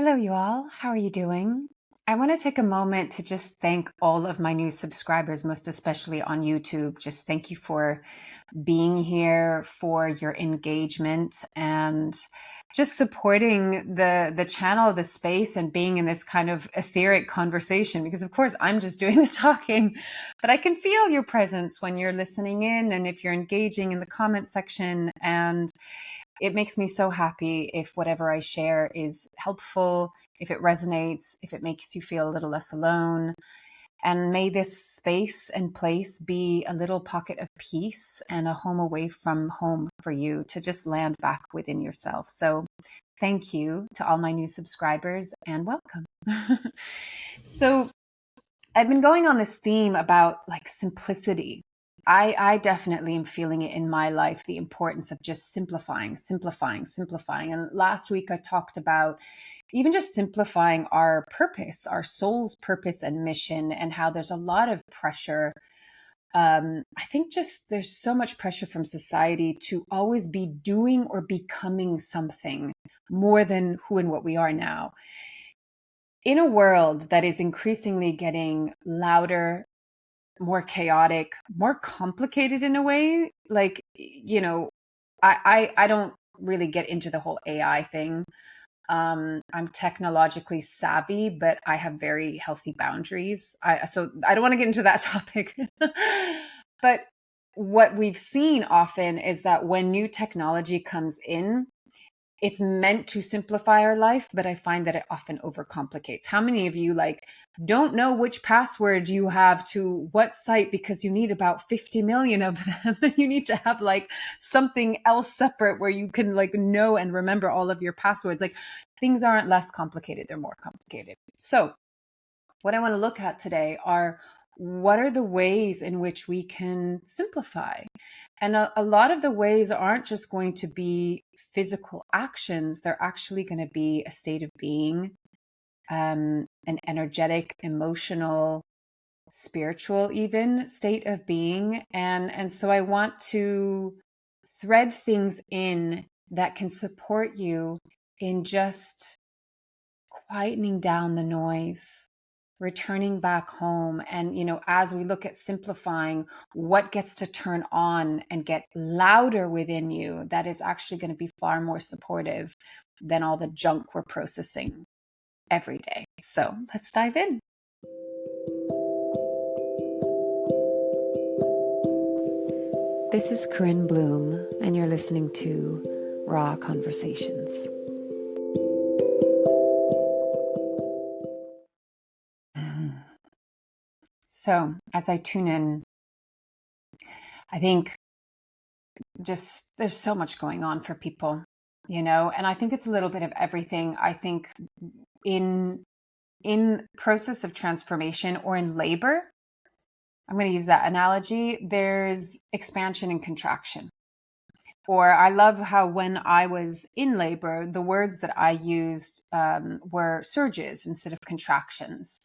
Hello, you all. How are you doing? I want to take a moment to just thank all of my new subscribers, most especially on YouTube. Just thank you for being here, for your engagement, and just supporting the channel, the space, and being in this kind of etheric conversation. Because of course, I'm just doing the talking, but I can feel your presence when you're listening in, and if you're engaging in the comment section. And it makes me so happy if whatever I share is helpful, if it resonates, if it makes you feel a little less alone. And may this space and place be a little pocket of peace and a home away from home for you to just land back within yourself. So thank you to all my new subscribers and welcome. So I've been going on this theme about like simplicity. I definitely am feeling it in my life, the importance of just simplifying, simplifying, simplifying. And last week I talked about even just simplifying our purpose, our soul's purpose and mission, and how there's a lot of pressure. I think just there's so much pressure from society to always be doing or becoming something more than who and what we are now in a world that is increasingly getting louder, more chaotic, more complicated in a way. Like, I don't really get into the whole AI thing. I'm technologically savvy, but I have very healthy boundaries. So I don't want to get into that topic. But what we've seen often is that when new technology comes in, it's meant to simplify our life, but I find that it often overcomplicates. How many of you like don't know which password you have to what site because you need about 50 million of them? You need to have like something else separate where you can like know and remember all of your passwords. Like things aren't less complicated, they're more complicated. So what I want to look at today are what are the ways in which we can simplify? And a lot of the ways aren't just going to be physical actions, they're actually going to be a state of being, an energetic, emotional, spiritual, even state of being. And so I want to thread things in that can support you in just quietening down the noise, returning back home. And, as we look at simplifying what gets to turn on and get louder within you, that is actually going to be far more supportive than all the junk we're processing every day. So let's dive in. This is Corinne Bloom, and you're listening to Raw Conversations. So, as I tune in, I think just there's so much going on for people, and I think it's a little bit of everything. I think in process of transformation or in labor, I'm going to use that analogy, there's expansion and contraction. Or I love how when I was in labor, the words that I used were surges instead of contractions.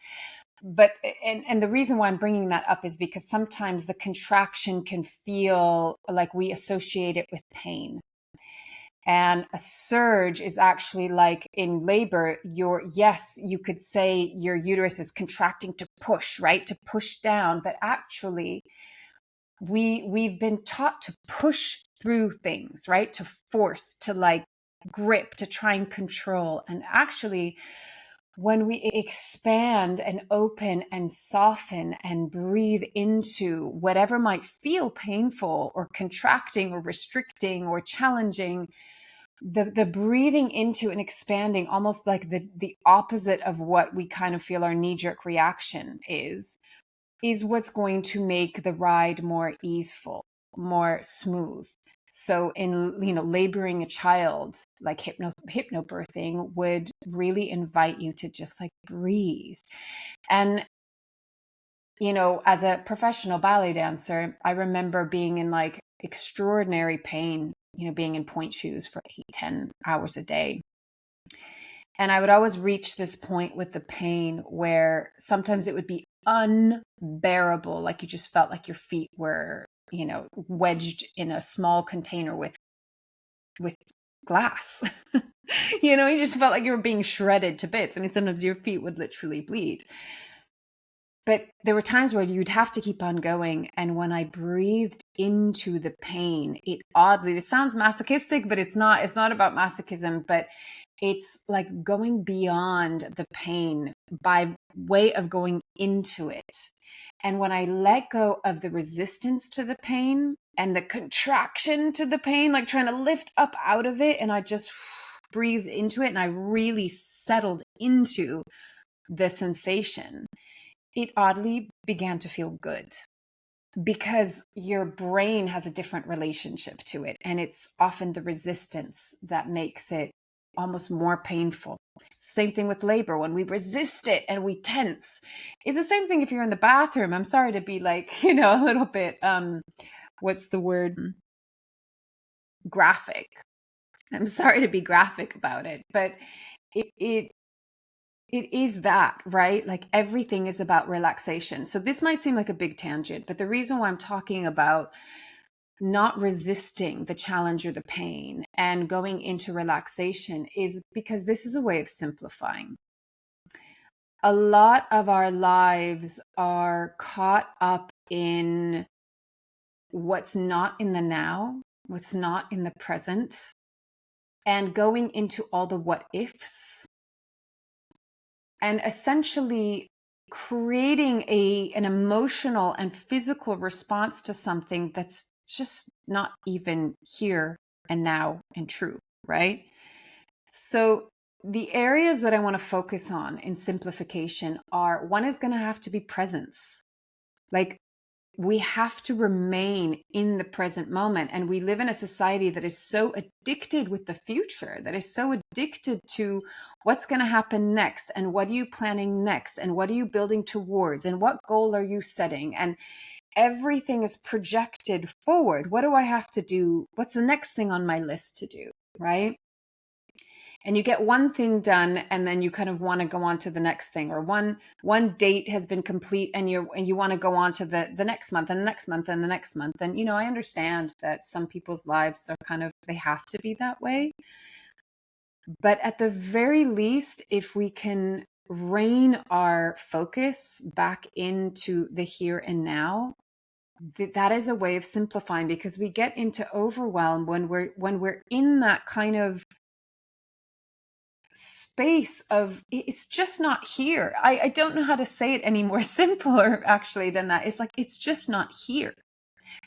But and the reason why I'm bringing that up is because sometimes the contraction can feel like we associate it with pain. And a surge is actually like in labor, yes, you could say your uterus is contracting to push, right? To push down. But actually, we've been taught to push through things, right? To force, to like grip, to try and control. And actually, when we expand and open and soften and breathe into whatever might feel painful or contracting or restricting or challenging, the breathing into and expanding, almost like the opposite of what we kind of feel our knee-jerk reaction is what's going to make the ride more easeful, more smooth. So in laboring a child, like hypnobirthing would really invite you to just like breathe. And as a professional ballet dancer, I remember being in like extraordinary pain, being in point shoes for 8-10 hours a day. And I would always reach this point with the pain where sometimes it would be unbearable. Like you just felt like your feet were, wedged in a small container with glass. You just felt like you were being shredded to bits. I mean, sometimes your feet would literally bleed. But there were times where you'd have to keep on going. And when I breathed into the pain, this sounds masochistic, but it's not. It's not about masochism, but it's like going beyond the pain by way of going into it. And when I let go of the resistance to the pain and the contraction to the pain, like trying to lift up out of it, and I just breathed into it and I really settled into the sensation, it oddly began to feel good because your brain has a different relationship to it. And it's often the resistance that makes it almost more painful. Same thing with labor. When we resist it and we tense, it's the same thing if you're in the bathroom. I'm sorry to be like, a little bit, what's the word? Graphic. I'm sorry to be graphic about it, but it is that, right? Like everything is about relaxation. So this might seem like a big tangent, but the reason why I'm talking about not resisting the challenge or the pain and going into relaxation is because this is a way of simplifying. A lot of our lives are caught up in what's not in the now, what's not in the present, and going into all the what ifs, and essentially creating an emotional and physical response to something that's just not even here and now and true, right? So the areas that I want to focus on in simplification are, one is going to have to be presence. Like, we have to remain in the present moment. And we live in a society that is so addicted with the future, that is so addicted to what's going to happen next, and what are you planning next, and what are you building towards, and what goal are you setting, and everything is projected forward. What do I have to do? What's the next thing on my list to do, right? And you get one thing done, and then you kind of want to go on to the next thing, or one date has been complete, and you want to go on to the next month and the next month and the next month. And I understand that some people's lives are kind of, they have to be that way, but at the very least, if we can rein our focus back into the here and now, that is a way of simplifying, because we get into overwhelm when we're in that kind of space of, it's just not here. I don't know how to say it any more simpler actually than that. It's like, it's just not here.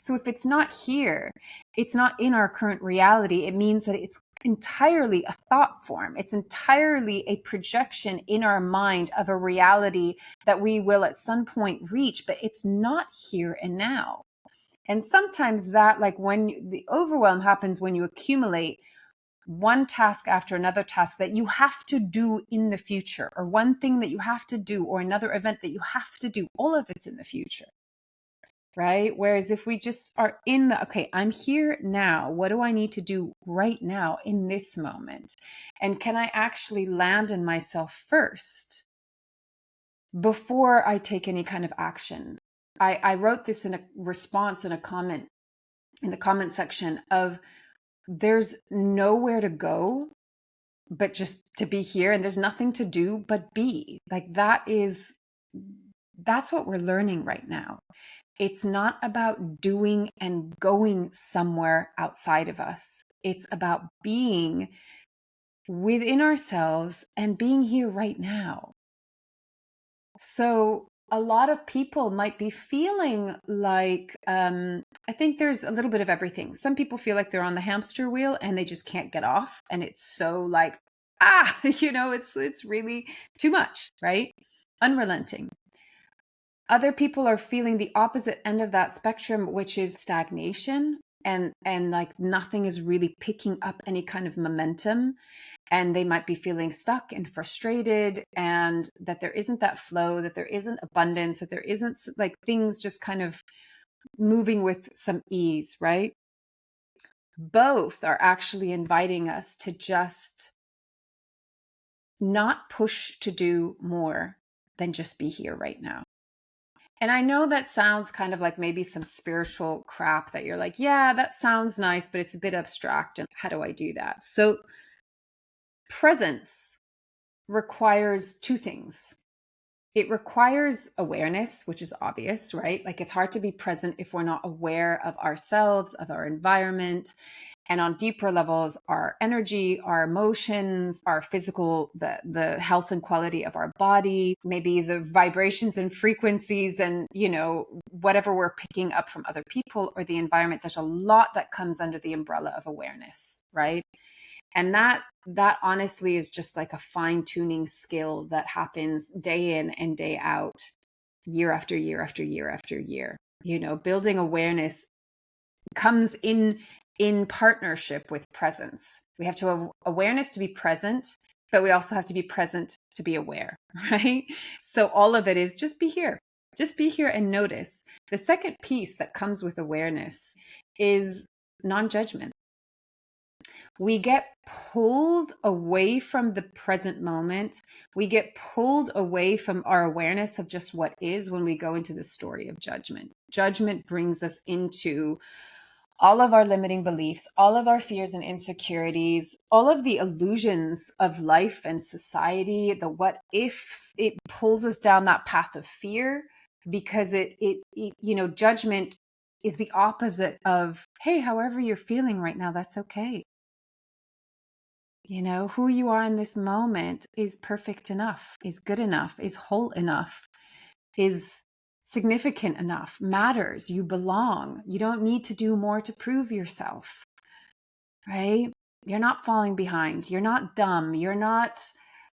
So if it's not here, it's not in our current reality. It means that it's entirely a thought form. It's entirely a projection in our mind of a reality that we will at some point reach, but it's not here and now. And sometimes that, like when the overwhelm happens, when you accumulate one task after another task that you have to do in the future, or one thing that you have to do, or another event that you have to do, all of it's in the future, right? Whereas if we just are in the, okay, I'm here now. What do I need to do right now in this moment? And can I actually land in myself first before I take any kind of action? I wrote this in a response in a comment in the comment section of, there's nowhere to go but just to be here, and there's nothing to do but be. Like, that's what we're learning right now. It's not about doing and going somewhere outside of us. It's about being within ourselves and being here right now. So a lot of people might be feeling like, I think there's a little bit of everything. Some people feel like they're on the hamster wheel and they just can't get off. And it's so like, it's really too much, right? Unrelenting. Other people are feeling the opposite end of that spectrum, which is stagnation, and like nothing is really picking up any kind of momentum. And they might be feeling stuck and frustrated, and that there isn't that flow, that there isn't abundance, that there isn't like things just kind of moving with some ease, right? Both are actually inviting us to just not push to do more than just be here right now. And I know that sounds kind of like maybe some spiritual crap that you're like, yeah, that sounds nice, but it's a bit abstract. And how do I do that? So, presence requires two things. It requires awareness, which is obvious, right? Like it's hard to be present if we're not aware of ourselves, of our environment, and on deeper levels, our energy, our emotions, our physical, the health and quality of our body, maybe the vibrations and frequencies and, whatever we're picking up from other people or the environment. There's a lot that comes under the umbrella of awareness, right? And that honestly is just like a fine-tuning skill that happens day in and day out, year after year after year after year. Building awareness comes in partnership with presence. We have to have awareness to be present, but we also have to be present to be aware, right? So all of it is just be here. Just be here and notice. The second piece that comes with awareness is non-judgment. We get pulled away from the present moment. We get pulled away from our awareness of just what is when we go into the story of judgment. Judgment brings us into all of our limiting beliefs, all of our fears and insecurities, all of the illusions of life and society, the what ifs. It pulls us down that path of fear because judgment is the opposite of, hey, however you're feeling right now, that's okay. Who you are in this moment is perfect enough, is good enough, is whole enough, is significant enough, matters. You belong. You don't need to do more to prove yourself, right? You're not falling behind. You're not dumb. You're not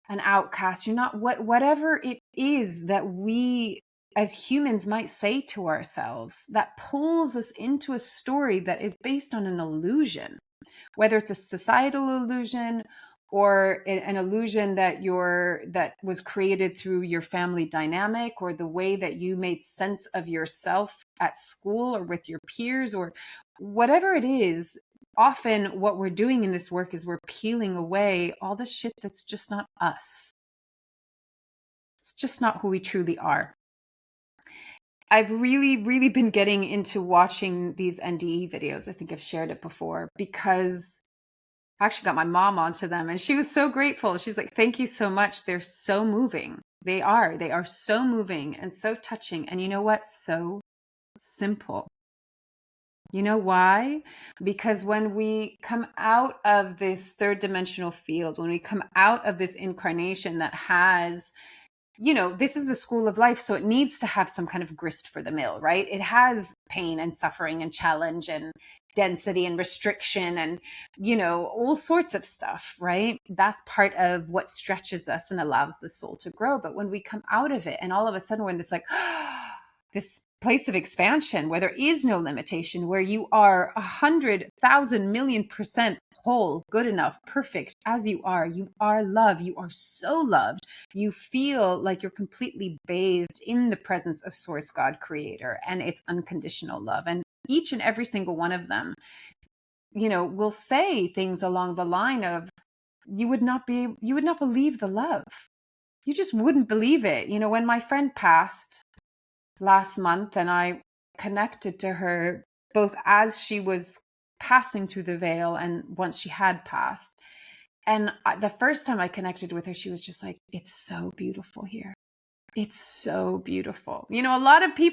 an outcast. You're not whatever it is that we as humans might say to ourselves that pulls us into a story that is based on an illusion, whether it's a societal illusion or an illusion that was created through your family dynamic or the way that you made sense of yourself at school or with your peers or whatever it is. Often what we're doing in this work is we're peeling away all the shit that's just not us. It's just not who we truly are. I've really, really been getting into watching these NDE videos. I think I've shared it before because I actually got my mom onto them and she was so grateful. She's like, thank you so much. They're so moving. They are so moving and so touching. And you know what? So simple. You know why? Because when we come out of this third dimensional field, when we come out of this incarnation that has, this is the school of life. So it needs to have some kind of grist for the mill, right? It has pain and suffering and challenge and density and restriction and, all sorts of stuff, right? That's part of what stretches us and allows the soul to grow. But when we come out of it and all of a sudden we're in this like, this place of expansion where there is no limitation, where you are 100,000,000,000% whole, good enough, perfect as you are. You are love. You are so loved. You feel like you're completely bathed in the presence of Source God Creator and its unconditional love. And each and every single one of them, will say things along the line of, you would not believe the love. You just wouldn't believe it. When my friend passed last month and I connected to her both as she was passing through the veil and once she had passed. And the first time I connected with her, she was just like, it's so beautiful here. It's so beautiful. A lot of these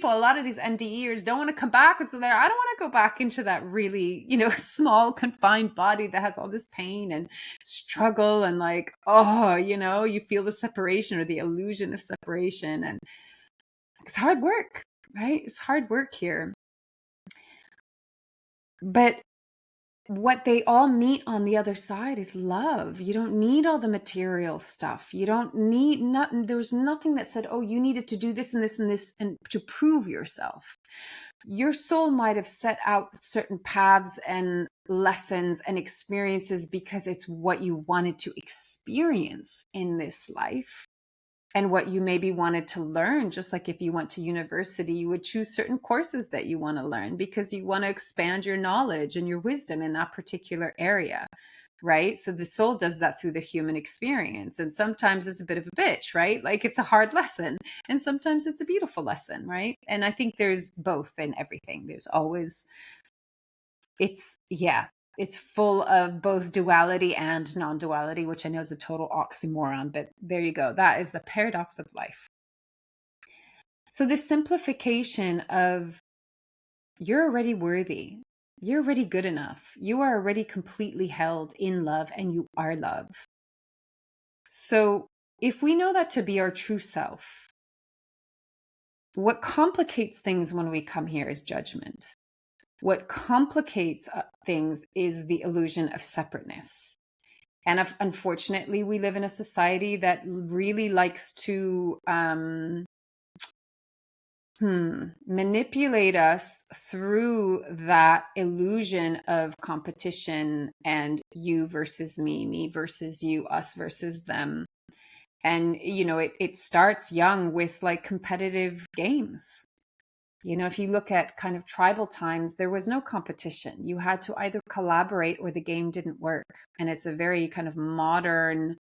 NDEers don't want to come back. So I don't want to go back into that really, small confined body that has all this pain and struggle and like, you feel the separation or the illusion of separation. And it's hard work, right? It's hard work here. But what they all meet on the other side is love. You don't need all the material stuff. You don't need nothing. There was nothing that said, oh, you needed to do this and this and this and to prove yourself. Your soul might have set out certain paths and lessons and experiences because it's what you wanted to experience in this life. And what you maybe wanted to learn, just like if you went to university, you would choose certain courses that you want to learn because you want to expand your knowledge and your wisdom in that particular area. right? So the soul does that through the human experience. And sometimes it's a bit of a bitch, right? Like it's a hard lesson. And sometimes it's a beautiful lesson, right? And I think there's both in everything. There's always, it's full of both duality and non-duality, which I know is a total oxymoron, but there you go. That is the paradox of life. So the simplification of you're already worthy. You're already good enough. You are already completely held in love and you are love. So if we know that to be our true self, what complicates things when we come here is judgment. What complicates things is the illusion of separateness. And unfortunately, we live in a society that really likes to manipulate us through that illusion of competition and you versus me versus you, us versus them. And, it starts young with like competitive games. If you look at kind of tribal times, there was no competition. You had to either collaborate or the game didn't work. And it's a very kind of modern,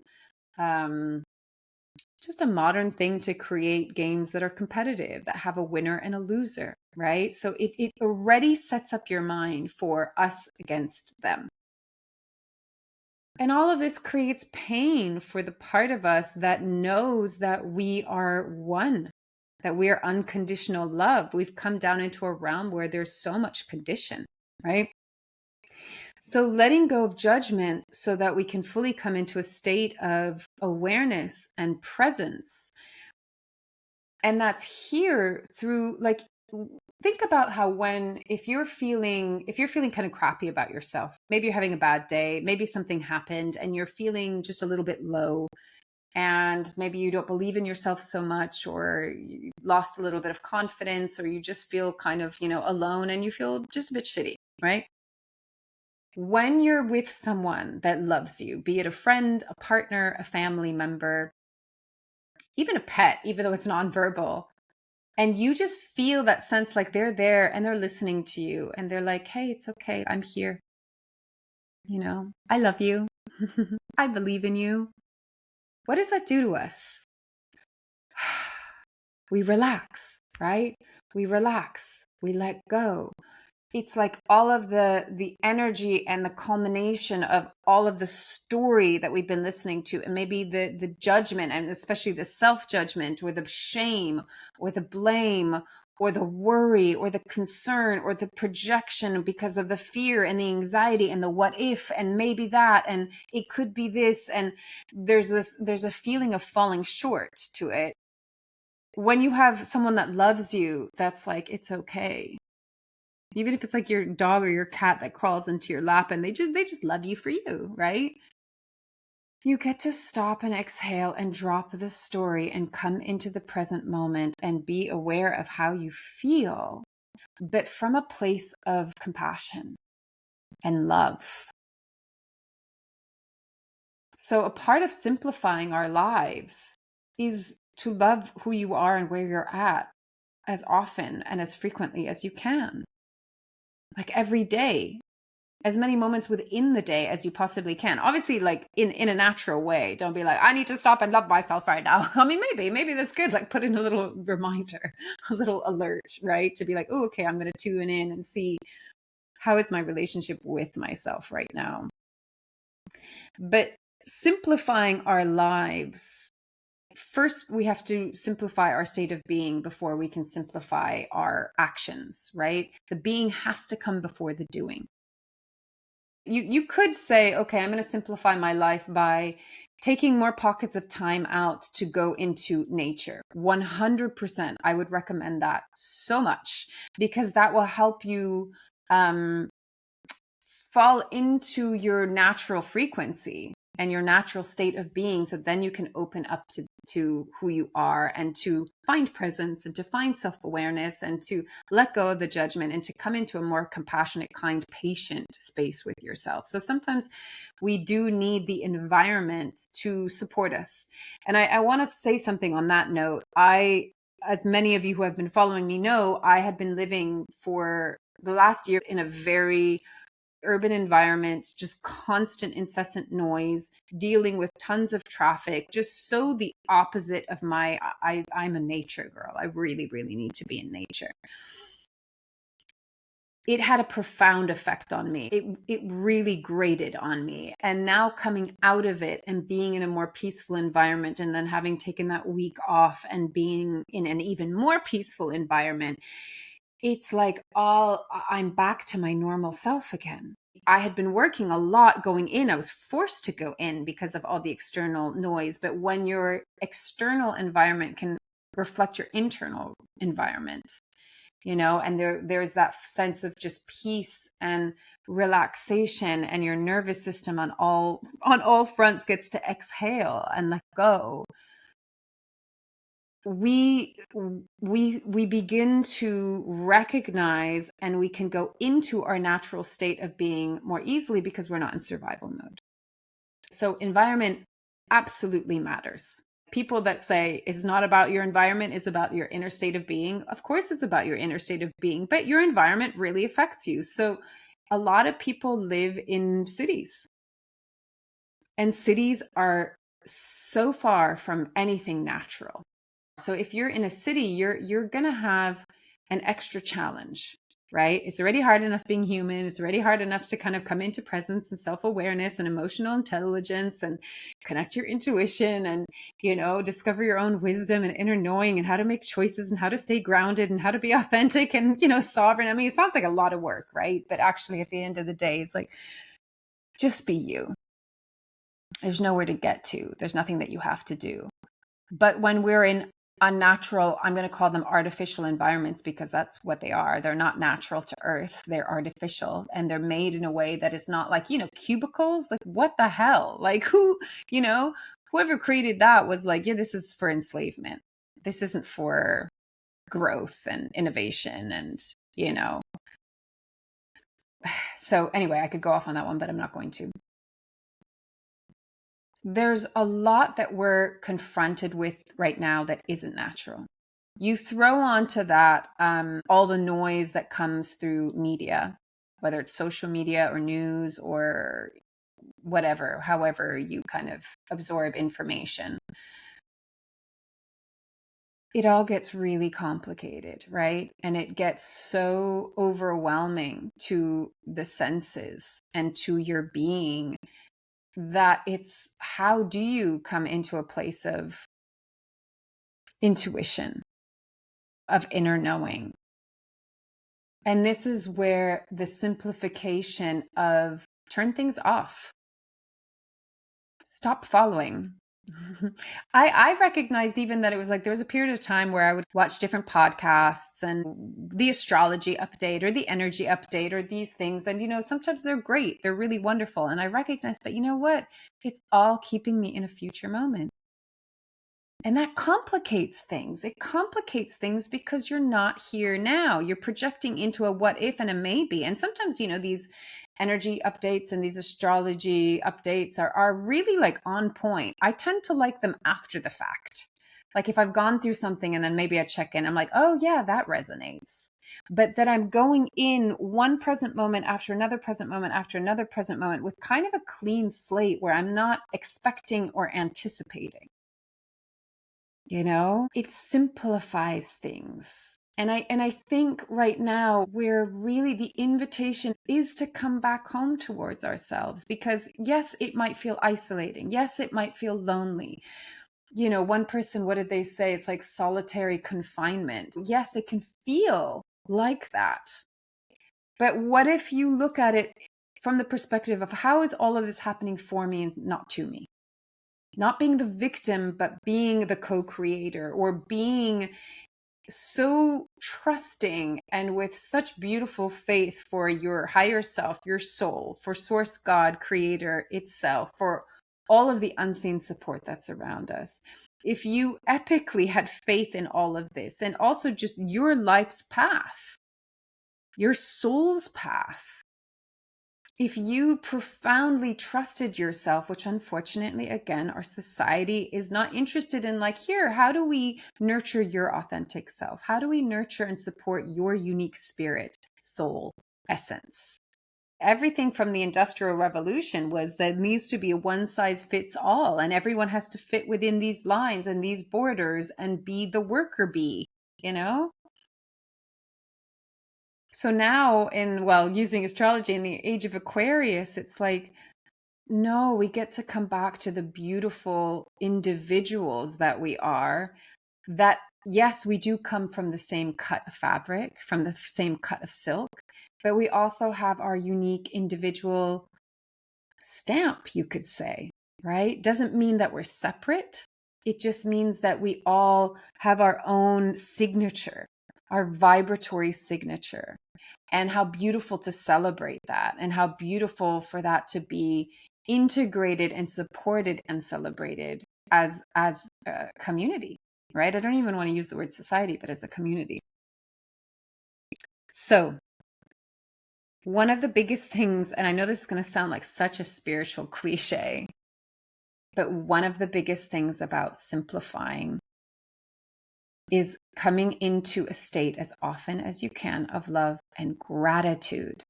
just a modern thing to create games that are competitive, that have a winner and a loser, right? So it already sets up your mind for us against them. And all of this creates pain for the part of us that knows that we are one, that we are unconditional love. We've come down into a realm where there's so much condition, right? So letting go of judgment so that we can fully come into a state of awareness and presence. And that's here through, like, think about how if you're feeling kind of crappy about yourself, maybe you're having a bad day, maybe something happened and you're feeling just a little bit low, and maybe you don't believe in yourself so much, or you lost a little bit of confidence, or you just feel kind of, alone and you feel just a bit shitty, right? When you're with someone that loves you, be it a friend, a partner, a family member, even a pet, even though it's nonverbal, and you just feel that sense like they're there and they're listening to you and they're like, hey, it's okay. I'm here. I love you. I believe in you. What does that do to us? We relax, right? We relax. We let go. It's like all of the energy and the culmination of all of the story that we've been listening to, and maybe the judgment, and especially the self-judgment or the shame or the blame or the worry or the concern or the projection because of the fear and the anxiety and the what if and maybe that and it could be this, and there's a feeling of falling short to it. When you have someone that loves you, that's like, it's okay. Even if it's like your dog or your cat that crawls into your lap and they just love you for you, right? You get to stop and exhale and drop the story and come into the present moment and be aware of how you feel, but from a place of compassion and love. So a part of simplifying our lives is to love who you are and where you're at as often and as frequently as you can. Like every day, as many moments within the day as you possibly can. Obviously, like in a natural way. Don't be like, I need to stop and love myself right now. I mean, maybe that's good. Like put in a little reminder, a little alert, right? To be like, oh, okay, I'm going to tune in and see how is my relationship with myself right now. But simplifying our lives, first we have to simplify our state of being before we can simplify our actions, right? The being has to come before the doing. You could say, okay, I'm going to simplify my life by taking more pockets of time out to go into nature. 100%. I would recommend that so much, because that will help you fall into your natural frequency and your natural state of being. So then you can open up to who you are and to find presence and to find self-awareness and to let go of the judgment and to come into a more compassionate, kind, patient space with yourself. So sometimes we do need the environment to support us. And I want to say something on that note. As many of you who have been following me know, I had been living for the last year in a very urban environment, just constant, incessant noise, dealing with tons of traffic, just so the opposite of I'm a nature girl. I really, really need to be in nature. It had a profound effect on me. It really grated on me. And now coming out of it and being in a more peaceful environment, and then having taken that week off and being in an even more peaceful environment, it's like I'm back to my normal self again. I had been working a lot going in. I was forced to go in because of all the external noise. But when your external environment can reflect your internal environment, and there's that sense of just peace and relaxation, and your nervous system on all fronts gets to exhale and let go. We begin to recognize, and we can go into our natural state of being more easily because we're not in survival mode. So environment absolutely matters. People that say it's not about your environment, it's about your inner state of being. Of course it's about your inner state of being, but your environment really affects you. So a lot of people live in cities, and cities are so far from anything natural. So if you're in a city, you're going to have an extra challenge, right? It's already hard enough being human. It's already hard enough to kind of come into presence and self-awareness and emotional intelligence and connect your intuition and, discover your own wisdom and inner knowing and how to make choices and how to stay grounded and how to be authentic and, sovereign. I mean, it sounds like a lot of work, right? But actually at the end of the day, it's like, just be you. There's nowhere to get to. There's nothing that you have to do. But when we're in unnatural, I'm going to call them artificial environments, because that's what they are. They're not natural to earth. They're artificial, and they're made in a way that is not like, cubicles. Like, what the hell? Like, whoever created that was like, yeah, this is for enslavement. This isn't for growth and innovation. And, so anyway, I could go off on that one, but I'm not going to. There's a lot that we're confronted with right now that isn't natural. You throw onto that all the noise that comes through media, whether it's social media or news or whatever, however you kind of absorb information. It all gets really complicated, right? And it gets so overwhelming to the senses and to your being that it's, how do you come into a place of intuition, of inner knowing? And this is where the simplification of turn things off, stop following. I recognized even that it was like, there was a period of time where I would watch different podcasts and the astrology update or the energy update or these things. And, sometimes they're great. They're really wonderful. And I recognized, but you know what? It's all keeping me in a future moment. And that complicates things. It complicates things because you're not here now. You're projecting into a what if and a maybe. And sometimes, these energy updates and these astrology updates are really like on point. I tend to like them after the fact. Like if I've gone through something and then maybe I check in, I'm like, oh yeah, that resonates. But that I'm going in one present moment after another present moment after another present moment with kind of a clean slate where I'm not expecting or anticipating. It simplifies things. And I think right now where really the invitation is to come back home towards ourselves, because yes, it might feel isolating. Yes, it might feel lonely. One person, what did they say? It's like solitary confinement. Yes, it can feel like that. But what if you look at it from the perspective of, how is all of this happening for me and not to me? Not being the victim, but being the co-creator, or being so trusting and with such beautiful faith for your higher self, your soul, for source God, creator itself, for all of the unseen support that's around us. If you epically had faith in all of this, and also just your life's path, your soul's path, if you profoundly trusted yourself, which unfortunately, again, our society is not interested in, like, here, how do we nurture your authentic self? How do we nurture and support your unique spirit, soul, essence? everything from the Industrial Revolution was that it needs to be a one size fits all, and everyone has to fit within these lines and these borders and be the worker bee, you know? So now using astrology in the age of Aquarius, it's like, no, we get to come back to the beautiful individuals that we are. That, yes, we do come from the same cut of fabric, from the same cut of silk, but we also have our unique individual stamp, you could say, right? Doesn't mean that we're separate. It just means that we all have our own signature, our vibratory signature. And how beautiful to celebrate that, and how beautiful for that to be integrated and supported and celebrated as a community, right? I don't even want to use the word society, but as a community. So one of the biggest things, and I know this is going to sound like such a spiritual cliche, but one of the biggest things about simplifying is coming into a state as often as you can of love and gratitude.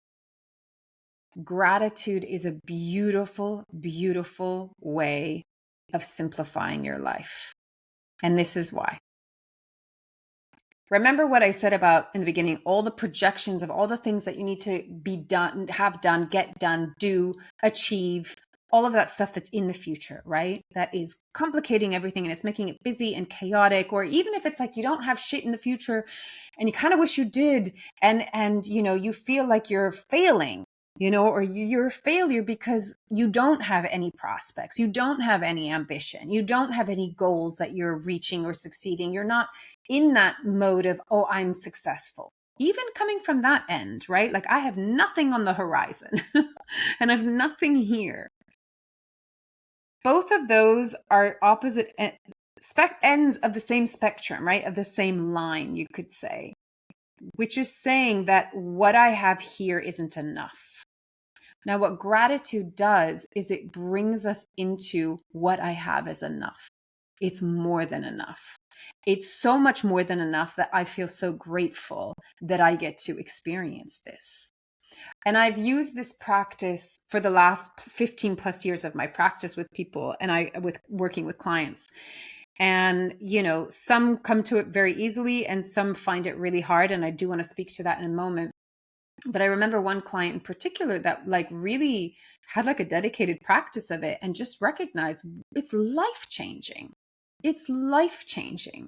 Gratitude is a beautiful, beautiful way of simplifying your life. And this is why. Remember what I said about in the beginning, all the projections of all the things that you need to be done, have done, get done, do, achieve, all of that stuff that's in the future, right? That is complicating everything and it's making it busy and chaotic. Or even if it's like you don't have shit in the future and you kind of wish you did, and you feel like you're failing, or you're a failure because you don't have any prospects, you don't have any ambition, you don't have any goals that you're reaching or succeeding. You're not in that mode of, oh, I'm successful. Even coming from that end, right? Like I have nothing on the horizon and I have nothing here. Both of those are opposite ends of the same spectrum, right? Of the same line, you could say, which is saying that what I have here isn't enough. Now, what gratitude does is it brings us into what I have is enough. It's more than enough. It's so much more than enough that I feel so grateful that I get to experience this. And I've used this practice for the last 15 plus years of my practice with people and with working with clients. And, some come to it very easily and some find it really hard. And I do want to speak to that in a moment. But I remember one client in particular that really had a dedicated practice of it and just recognized it's life-changing. It's life-changing.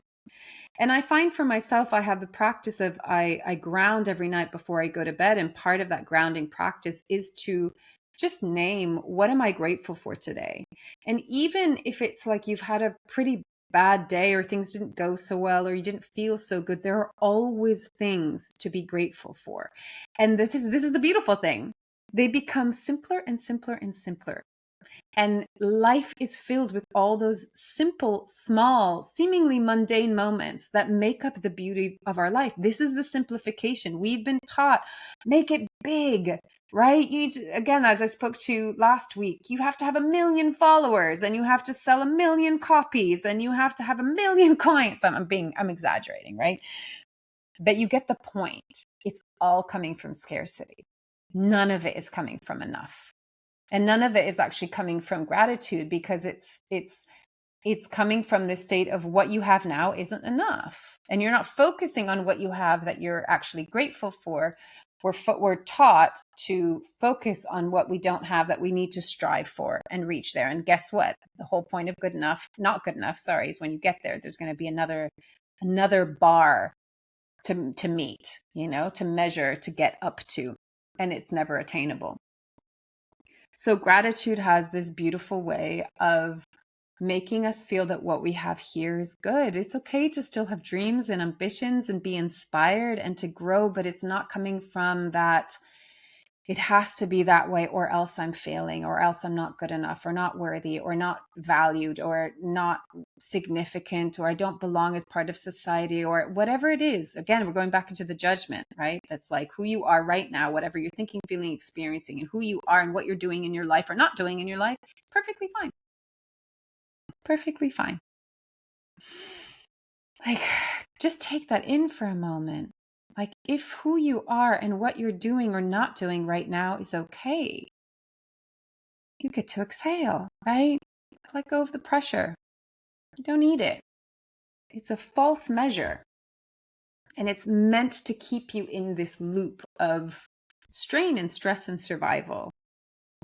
And I find for myself, I have the practice of I ground every night before I go to bed. And part of that grounding practice is to just name, what am I grateful for today? And even if it's like you've had a pretty bad day or things didn't go so well or you didn't feel so good, there are always things to be grateful for. And this is the beautiful thing. They become simpler and simpler and simpler. And life is filled with all those simple, small, seemingly mundane moments that make up the beauty of our life. This is the simplification. We've been taught, make it big, right? You need to, again, as I spoke to last week, you have to have 1 million followers and you have to sell 1 million copies and you have to have 1 million clients. I'm exaggerating, right? But you get the point. It's all coming from scarcity. None of it is coming from enough. And none of it is actually coming from gratitude, because it's coming from this state of what you have now isn't enough. And you're not focusing on what you have that you're actually grateful for. We're taught to focus on what we don't have that we need to strive for and reach there. And guess what? The whole point of not good enough, is when you get there, there's going to be another bar to meet, to measure, to get up to, and it's never attainable. So gratitude has this beautiful way of making us feel that what we have here is good. It's okay to still have dreams and ambitions and be inspired and to grow, but it's not coming from that. It has to be that way or else I'm failing, or else I'm not good enough, or not worthy, or not valued, or not significant, or I don't belong as part of society, or whatever it is. Again, we're going back into the judgment, right? That's like who you are right now, whatever you're thinking, feeling, experiencing, and who you are and what you're doing in your life or not doing in your life. It's perfectly fine. It's perfectly fine. Just take that in for a moment. Like, if who you are and what you're doing or not doing right now is okay, you get to exhale, right? Let go of the pressure. You don't need it. It's a false measure. And it's meant to keep you in this loop of strain and stress and survival,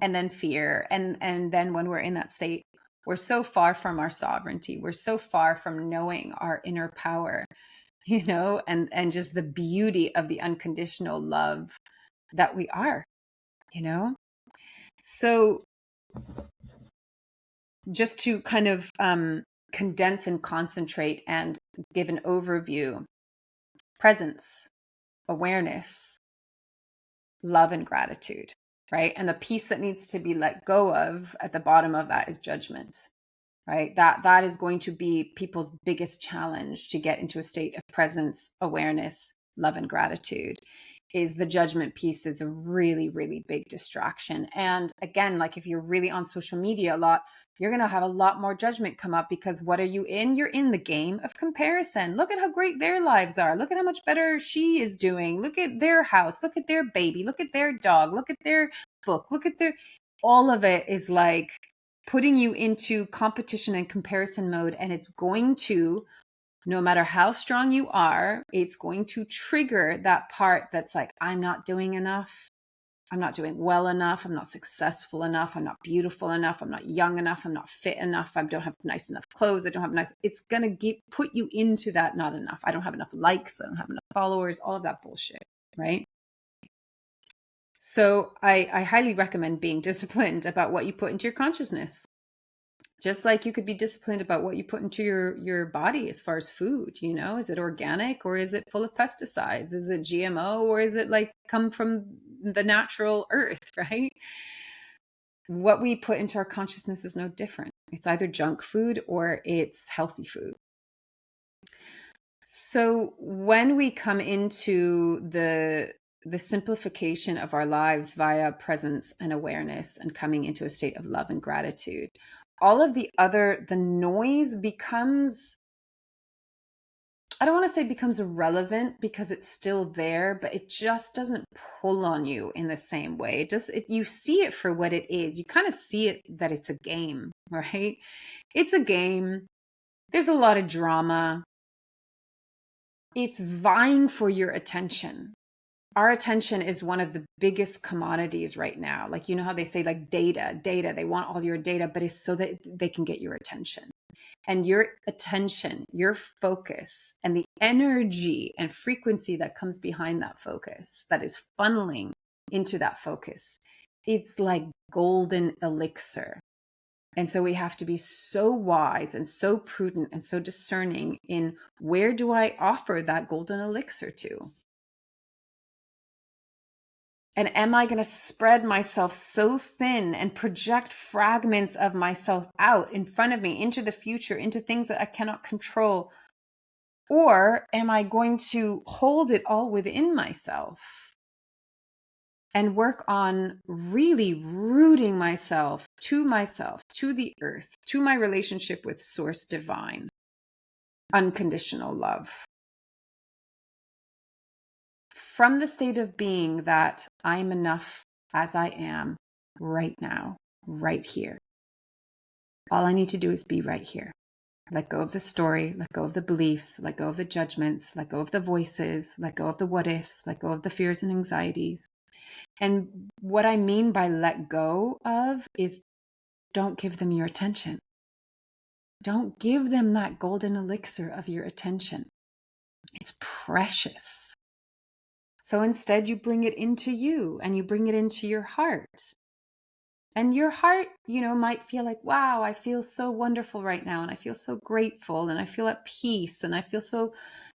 and then fear. And then when we're in that state, we're so far from our sovereignty. We're so far from knowing our inner power, and just the beauty of the unconditional love that we are, you know? So just to kind of condense and concentrate and give an overview: presence, awareness, love, and gratitude, right? And the piece that needs to be let go of at the bottom of that is judgment, right? That is going to be people's biggest challenge to get into a state of presence, awareness, love, and gratitude. Is the judgment piece is a really, really big distraction. And again, like if you're really on social media a lot, you're going to have a lot more judgment come up, because what are you in? You're in the game of comparison. Look at how great their lives are. Look at how much better she is doing. Look at their house. Look at their baby. Look at their dog. Look at their book. Look at their, all of it is like putting you into competition and comparison mode. And it's going to, no matter how strong you are, it's going to trigger that part that's like, I'm not doing enough. I'm not doing well enough. I'm not successful enough. I'm not beautiful enough. I'm not young enough. I'm not fit enough. I don't have nice enough clothes. I don't have nice. It's going to put you into that not enough. I don't have enough likes. I don't have enough followers, all of that bullshit, right? So I highly recommend being disciplined about what you put into your consciousness. Just like you could be disciplined about what you put into your body as far as food, is it organic or is it full of pesticides? Is it GMO or is it like come from the natural earth, right? What we put into our consciousness is no different. It's either junk food or it's healthy food. So when we come into the simplification of our lives via presence and awareness and coming into a state of love and gratitude, all of the noise becomes, I don't want to say becomes irrelevant, because it's still there, but it just doesn't pull on you in the same way. You see it for what it is. You kind of see it that it's a game, right? It's a game. There's a lot of drama. It's vying for your attention. Our attention is one of the biggest commodities right now. Like, how they say like data, they want all your data, but it's so that they can get your attention. And your attention, your focus, and the energy and frequency that comes behind that focus, that is funneling into that focus, it's like golden elixir. And so we have to be so wise and so prudent and so discerning in, where do I offer that golden elixir to? And am I going to spread myself so thin and project fragments of myself out in front of me, into the future, into things that I cannot control? Or am I going to hold it all within myself and work on really rooting myself, to the earth, to my relationship with Source Divine, unconditional love? From the state of being that I'm enough as I am right now, right here. All I need to do is be right here. Let go of the story, let go of the beliefs, let go of the judgments, let go of the voices, let go of the what ifs, let go of the fears and anxieties. And what I mean by let go of is, don't give them your attention. Don't give them that golden elixir of your attention. It's precious. So instead, you bring it into you and you bring it into your heart. And your heart, might feel like, wow, I feel so wonderful right now. And I feel so grateful and I feel at peace. And I feel so,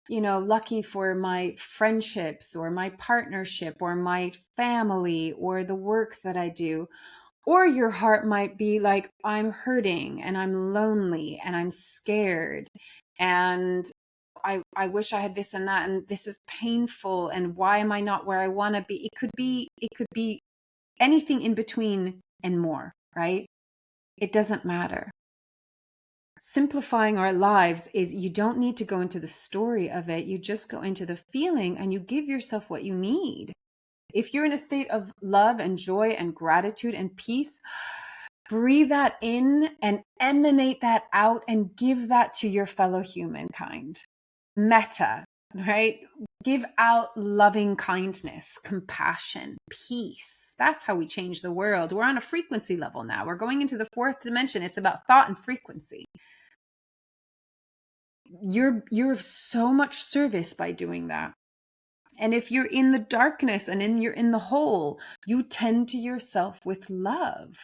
lucky for my friendships or my partnership or my family or the work that I do. Or your heart might be like, I'm hurting and I'm lonely and I'm scared. And I wish I had this and that. And this is painful. And why am I not where I want to be? It could be anything in between and more, right? It doesn't matter. Simplifying our lives is you don't need to go into the story of it. You just go into the feeling and you give yourself what you need. If you're in a state of love and joy and gratitude and peace, breathe that in and emanate that out and give that to your fellow humankind. Metta, right? Give out loving kindness, compassion, peace. That's how we change the world. We're on a frequency level now. We're going into the fourth dimension. It's about thought and frequency. You're of so much service by doing that. And if you're in the darkness and you're in the hole, you tend to yourself with love.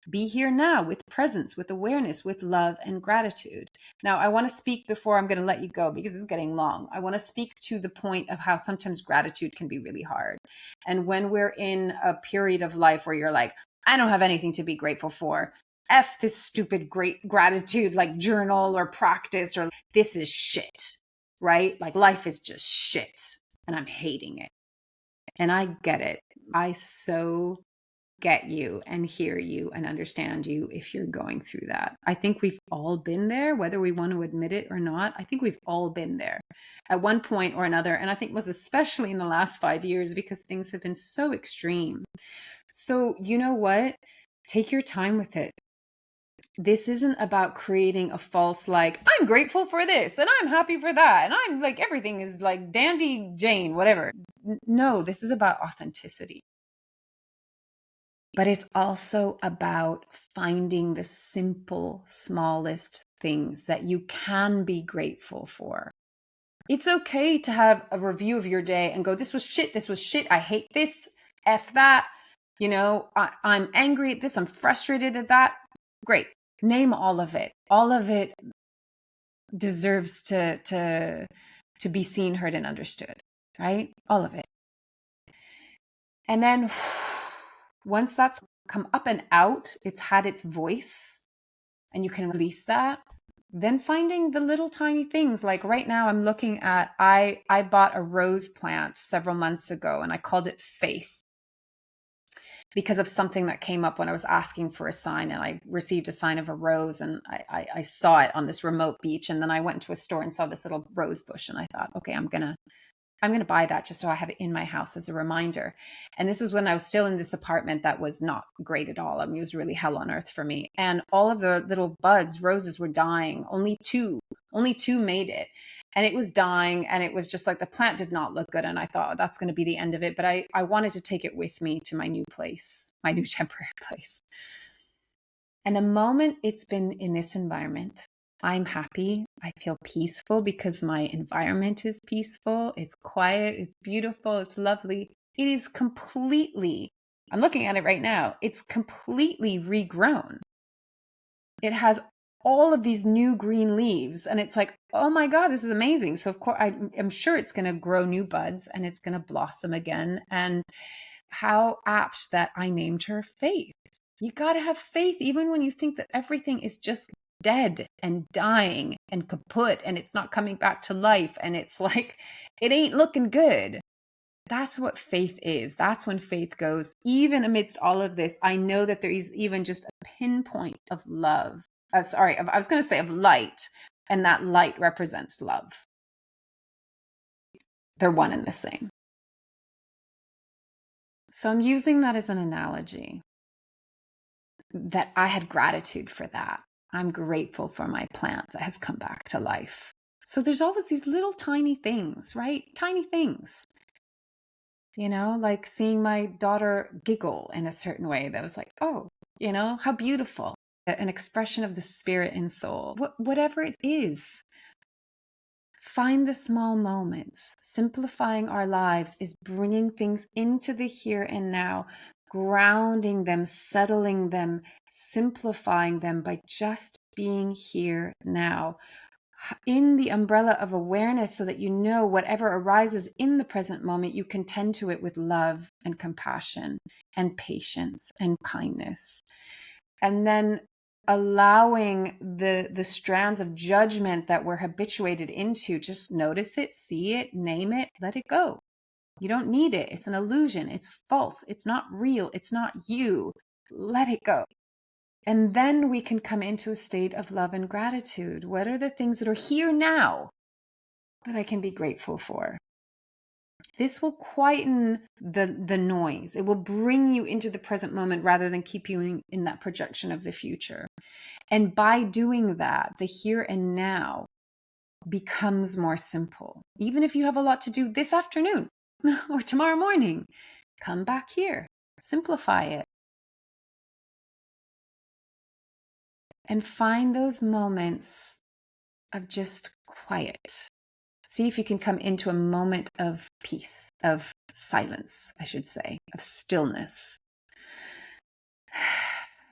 Be here now with presence, with awareness, with love and gratitude. Now, I want to speak before I'm going to let you go because it's getting long. I want to speak to the point of how sometimes gratitude can be really hard. And when we're in a period of life where you're like, I don't have anything to be grateful for. F this stupid great gratitude like journal or practice, or this is shit, right? Like life is just shit and I'm hating it. And I get it. I so get you and hear you and understand you if you're going through that. I think we've all been there, whether we want to admit it or not. I think we've all been there at one point or another. And I think was especially in the last 5 years because things have been so extreme. So you know what? Take your time with it. This isn't about creating a false, like, I'm grateful for this and I'm happy for that. And I'm like, everything is like dandy Jane, whatever. No, this is about authenticity. But it's also about finding the simple, smallest things that you can be grateful for. It's okay to have a review of your day and go, this was shit, I hate this, F that, I'm angry at this, I'm frustrated at that. Great. Name all of it. All of it deserves to be seen, heard, and understood, right? All of it. And then once that's come up and out, it's had its voice and you can release that, then finding the little tiny things. Like right now I'm looking at, I bought a rose plant several months ago and I called it Faith because of something that came up when I was asking for a sign, and I received a sign of a rose, and I saw it on this remote beach. And then I went to a store and saw this little rose bush and I thought, okay, I'm going to buy that just so I have it in my house as a reminder. And this was when I was still in this apartment that was not great at all. I mean, it was really hell on earth for me. And all of the little buds, roses were dying. Only two made it. And it was dying. And it was just like the plant did not look good. And I thought, oh, that's going to be the end of it. But I wanted to take it with me to my new place, my new temporary place. And the moment it's been in this environment, I'm happy. I feel peaceful because my environment is peaceful. It's quiet. It's beautiful. It's lovely. It is completely, I'm looking at it right now. It's completely regrown. It has all of these new green leaves and it's like, oh my God, this is amazing. So of course, I'm sure it's going to grow new buds and it's going to blossom again. And how apt that I named her Faith. You got to have faith even when you think that everything is just dead and dying and kaput and it's not coming back to life and it's like, it ain't looking good. That's what faith is. That's when faith goes, even amidst all of this, I know that there is even just a pinpoint of love. I was going to say of light, and that light represents love. They're one and the same. So I'm using that as an analogy that I had gratitude for that. I'm grateful for my plant that has come back to life. So there's always these little tiny things, right? Tiny things. Like seeing my daughter giggle in a certain way that was like, oh, how beautiful. An expression of the spirit and soul. Whatever it is. Find the small moments. Simplifying our lives is bringing things into the here and now, grounding them, settling them, simplifying them by just being here now in the umbrella of awareness, so that whatever arises in the present moment, you can tend to it with love and compassion and patience and kindness. And then allowing the strands of judgment that we're habituated into, just notice it, see it, name it, let it go. You don't need it. It's an illusion. It's false. It's not real. It's not you. Let it go. And then we can come into a state of love and gratitude. What are the things that are here now that I can be grateful for? This will quieten the noise. It will bring you into the present moment rather than keep you in that projection of the future. And by doing that, the here and now becomes more simple. Even if you have a lot to do this afternoon or tomorrow morning, come back here, simplify it. And find those moments of just quiet. See if you can come into a moment of peace, of silence, I should say, of stillness.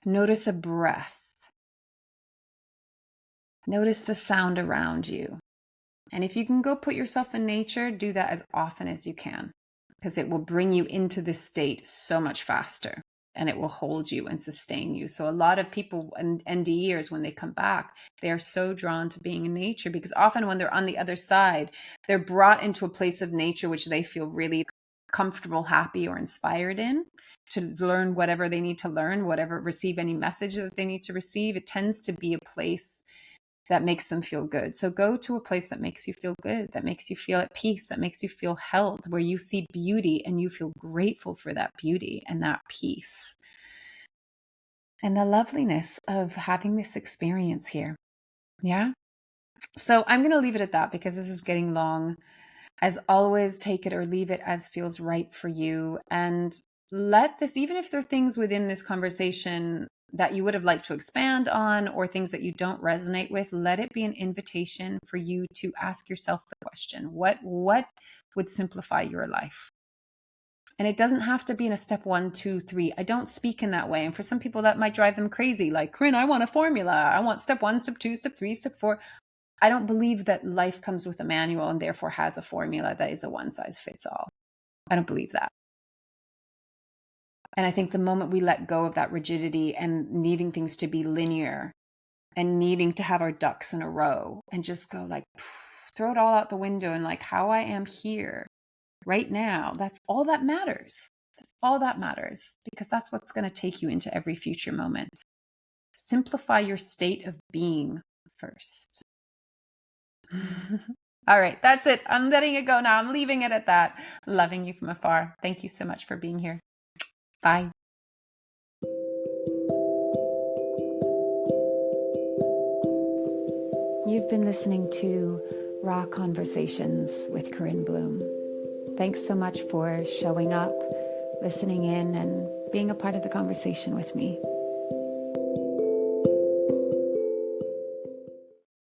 Notice a breath. Notice the sound around you. And if you can go put yourself in nature, do that as often as you can, because it will bring you into this state so much faster, and it will hold you and sustain you. So a lot of people and NDEers, when they come back, they are so drawn to being in nature, because often when they're on the other side, they're brought into a place of nature which they feel really comfortable, happy, or inspired in, to learn whatever they need to learn, receive any message that they need to receive. It tends to be a place that makes them feel good. So go to a place that makes you feel good, that makes you feel at peace, that makes you feel held, where you see beauty and you feel grateful for that beauty and that peace and the loveliness of having this experience here. Yeah. So I'm going to leave it at that, because this is getting long. As always, take it or leave it as feels right for you. And let this, even if there are things within this conversation that you would have liked to expand on, or things that you don't resonate with, let it be an invitation for you to ask yourself the question, what would simplify your life? And it doesn't have to be in a step 1, 2, 3. I don't speak in that way. And for some people that might drive them crazy. Like, Corinne, I want a formula. I want step 1, step 2, step 3, step 4. I don't believe that life comes with a manual and therefore has a formula that is a one size fits all. I don't believe that. And I think the moment we let go of that rigidity and needing things to be linear and needing to have our ducks in a row and just go like, throw it all out the window, and like, how I am here right now, that's all that matters. That's all that matters, because that's what's going to take you into every future moment. Simplify your state of being first. All right, that's it. I'm letting it go now. I'm leaving it at that. Loving you from afar. Thank you so much for being here. Bye. You've been listening to Raw Conversations with Corinne Bloom. Thanks so much for showing up, listening in, and being a part of the conversation with me.